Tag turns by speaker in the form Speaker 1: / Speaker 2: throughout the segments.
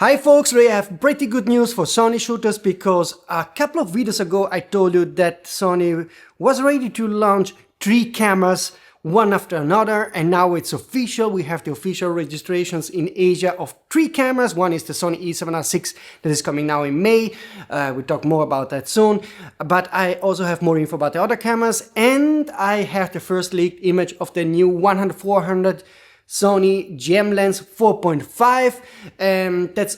Speaker 1: Hi folks, I have pretty good news for Sony shooters because a couple of videos ago I told you that Sony was ready to launch 3 cameras one after another, and now it's official. We have the official registrations in Asia of 3 cameras. One is the Sony A7R6 that is coming now in May. We'll talk more about that soon, but I also have more info about the other cameras, and I have the first leaked image of the new 100-400 Sony GM lens 4.5, and that's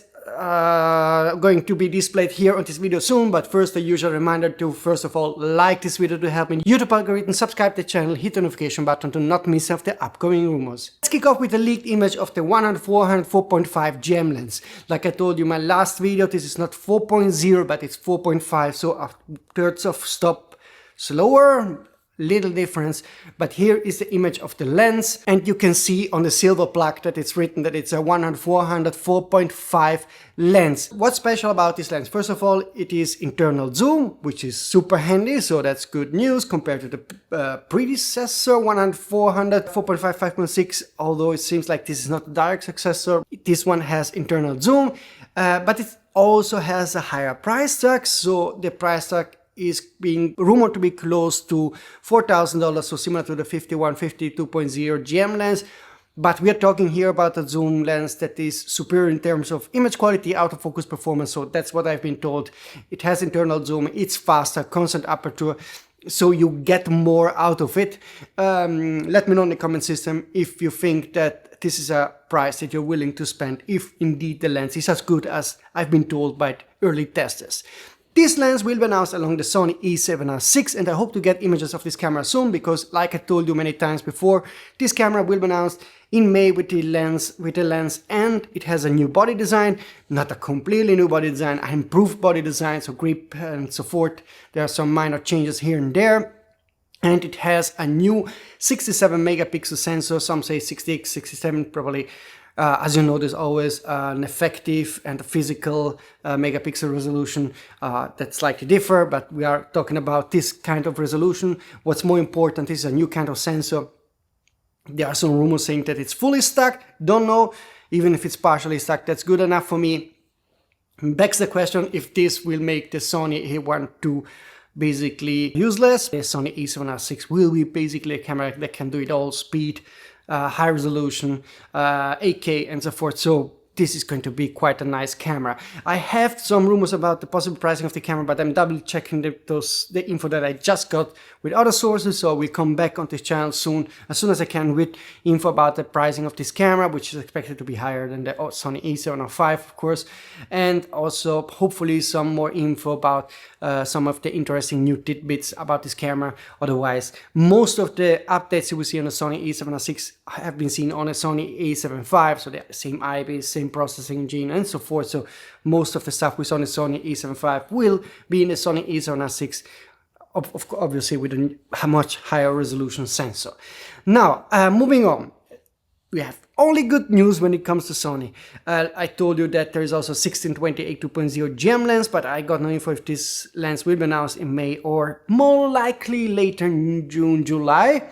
Speaker 1: going to be displayed here on this video soon. But first, the usual reminder to first of all like this video to help me YouTube algorithm, subscribe to the channel, hit the notification button to not miss of the upcoming rumors. Let's kick off with a leaked image of the 100-400 4.5 GM lens. Like I told you in my last video, this is not 4.0 but it's 4.5, so a third of stop slower. Little difference, but here is the image of the lens, and you can see on the silver plaque that it's written that it's a 100-400 4.5 lens. What's special about this lens? First of all, it is internal zoom, which is super handy, so that's good news compared to the predecessor 100-400 4.5 5.6, although it seems like this is not the direct successor. This one has internal zoom, but it also has a higher price tag, so the price tag is being rumored to be close to $4,000, so similar to the 51-50 2.0 GM lens. But we are talking here about a zoom lens that is superior in terms of image quality, autofocus performance, so that's what I've been told. It has internal zoom, it's faster, constant aperture, so you get more out of it. Let me know in the comment system if you think that this is a price that you're willing to spend, if indeed the lens is as good as I've been told by early testers. This lens will be announced along the Sony A7R6, and I hope to get images of this camera soon because, like I told you many times before, this camera will be announced in May with the lens, and it has a new body design, not a completely new body design, an improved body design, so grip and so forth. There are some minor changes here and there. And it has a new 67 megapixel sensor, some say 68, 67 probably. As you know, there's always an effective and a physical megapixel resolution that slightly differ, but we are talking about this kind of resolution. What's more important is a new kind of sensor. There are some rumors saying that it's fully stacked. Don't know. Even if it's partially stacked, that's good enough for me. Begs the question if this will make the Sony A7R basically useless. The Sony A7R6 will be basically a camera that can do it all: speed, high resolution, 8K and so forth, so this is going to be quite a nice camera. I have some rumors about the possible pricing of the camera, but I'm double checking the info that I just got with other sources, so we'll come back on this channel soon, as soon as I can, with info about the pricing of this camera, which is expected to be higher than the Sony A7R5, of course, and also hopefully some more info about some of the interesting new tidbits about this camera. Otherwise, most of the updates you will see on the Sony A7R6 have been seen on a Sony A7R5, so the same IPS, same processing engine and so forth, so most of the stuff we saw on the Sony A7R5 will be in the Sony A7R6, obviously with a much higher resolution sensor. Now, moving on, we have only good news when it comes to Sony. I told you that there is also 16-28 2.0 GM lens, but I got no info if this lens will be announced in May or more likely later in June, July.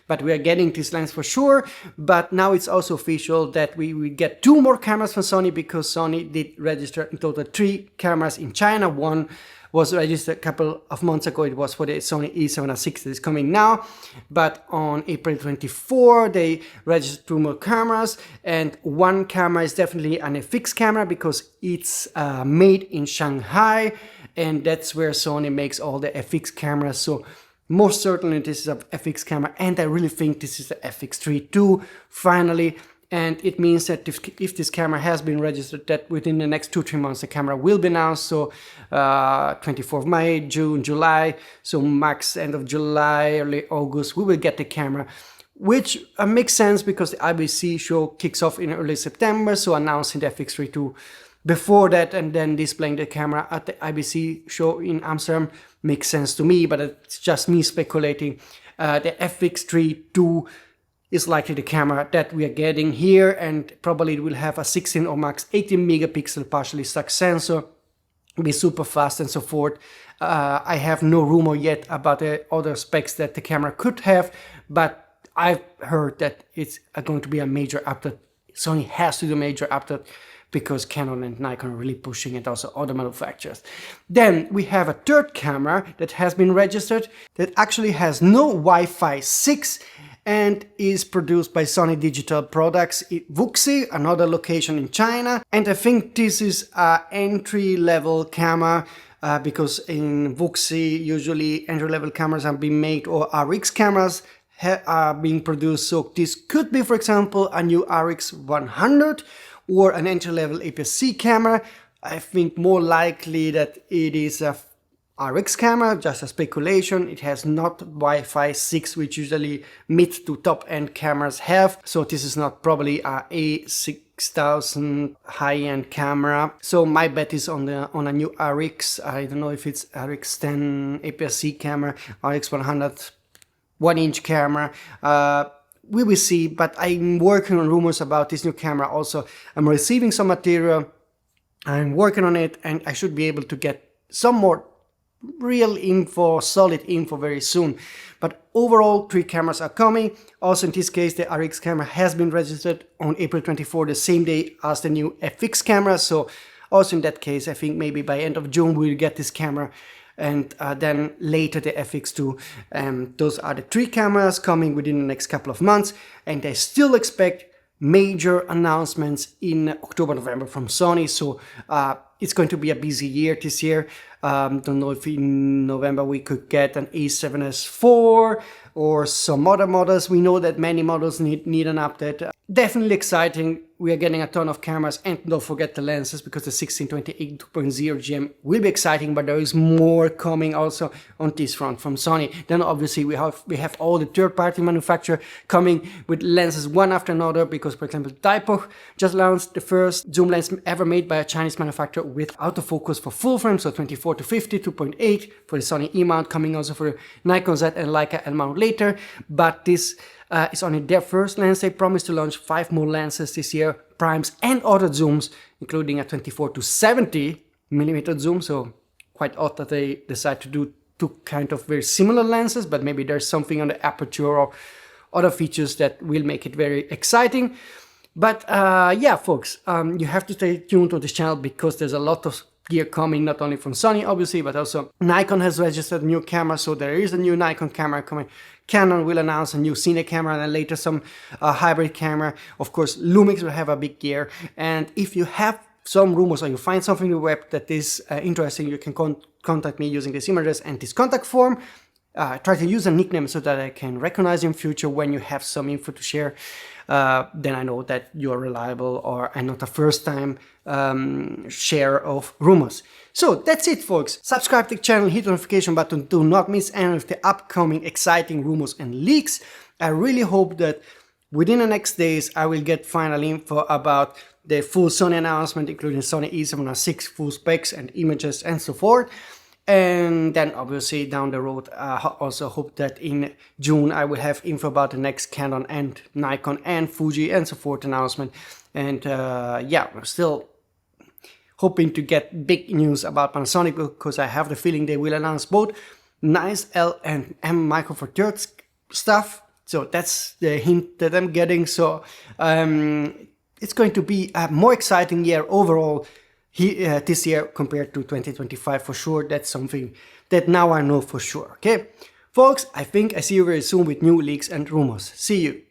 Speaker 1: But we are getting this lens for sure. But now it's also official that we will get 2 more cameras from Sony, because Sony did register in total 3 cameras in China. One was registered a couple of months ago. It was for the Sony A7R6 that is coming now. But on April 24, they registered 2 more cameras, and one camera is definitely an FX camera because it's made in Shanghai, and that's where Sony makes all the FX cameras. So most certainly this is an FX camera, and I really think this is the FX3II finally. And it means that if this camera has been registered, that within the next 2-3 months the camera will be announced. So 24th of May, June, July, so max end of July, early August, we will get the camera, which makes sense because the aps-c show kicks off in early September, so announcing the FX3II before that and then displaying the camera at the aps-c show in Amsterdam makes sense to me, but it's just me speculating. The FX3II is likely the camera that we are getting here, and probably it will have a 16 or max 18 megapixel partially stacked sensor, be super fast and so forth. I have no rumor yet about the other specs that the camera could have, but I've heard that it's going to be a major update. Sony has to do a major update because Canon and Nikon are really pushing it, also other manufacturers. Then we have a third camera that has been registered that actually has no Wi-Fi 6 and is produced by Sony Digital Products in Wuxi, another location in China. And I think this is an entry-level camera because in Wuxi usually entry-level cameras are being made, or RX cameras are being produced. So this could be, for example, a new RX100 or an entry-level aps-c camera. I think more likely that it is a RX camera, just a speculation. It has not Wi-Fi 6, which usually mid to top end cameras have. So this is not probably a A6000 high-end camera. So my bet is on a new RX. I don't know if it's RX10 aps-c camera, RX100 1-inch camera. We will see, but I'm working on rumors about this new camera also. I'm receiving some material, I'm working on it, and I should be able to get some more real info, solid info very soon. But overall, 3 cameras are coming. Also in this case, the RX camera has been registered on April 24, the same day as the new FX camera. So also in that case, I think maybe by end of June we'll get this camera, and then later the FX2. Those are the 3 cameras coming within the next couple of months, and I still expect major announcements in October, November from Sony. So it's going to be a busy year this year. Don't know if in November we could get an A7S4 or some other models. We know that many models need an update. Definitely exciting. We are getting a ton of cameras, and don't forget the lenses, because the 16-28 2.0 GM will be exciting, but there is more coming also on this front from Sony. Then obviously we have all the third-party manufacturer coming with lenses one after another, because for example Daipo just launched the first zoom lens ever made by a Chinese manufacturer with autofocus for full frame, so 24-50 2.8 for the Sony E mount, coming also for Nikon Z and Leica L mount later. But this is only their first lens. They promise to launch 5 more lenses this year, primes and other zooms, including a 24-70 millimeter zoom. So quite odd that they decide to do 2 kind of very similar lenses, but maybe there's something on the aperture or other features that will make it very exciting. But yeah, folks, you have to stay tuned to this channel, because there's a lot of gear coming, not only from Sony obviously, but also Nikon has registered a new camera, so there is a new Nikon camera coming. Canon will announce a new Cine camera, and then later some hybrid camera. Of course, Lumix will have a big gear. And if you have some rumors or you find something on the web that is interesting, you can contact me using this email address and this contact form. Try to use a nickname so that I can recognize you in future when you have some info to share. Then I know that you're reliable or and not a first-time share of rumors. So that's it, folks. Subscribe to the channel, hit the notification button, do not miss any of the upcoming exciting rumors and leaks. I really hope that within the next days I will get final info about the full Sony announcement, including Sony A7R6 full specs and images and so forth. And then obviously down the road, I also hope that in June I will have info about the next Canon and Nikon and Fuji and so forth announcement. And yeah, we're still hoping to get big news about Panasonic, because I have the feeling they will announce both nice L and M micro four thirds stuff. So that's the hint that I'm getting. So it's going to be a more exciting year overall this year compared to 2025 for sure. That's something that now I know for sure. Okay, folks, I think I see you very soon with new leaks and rumors. See you.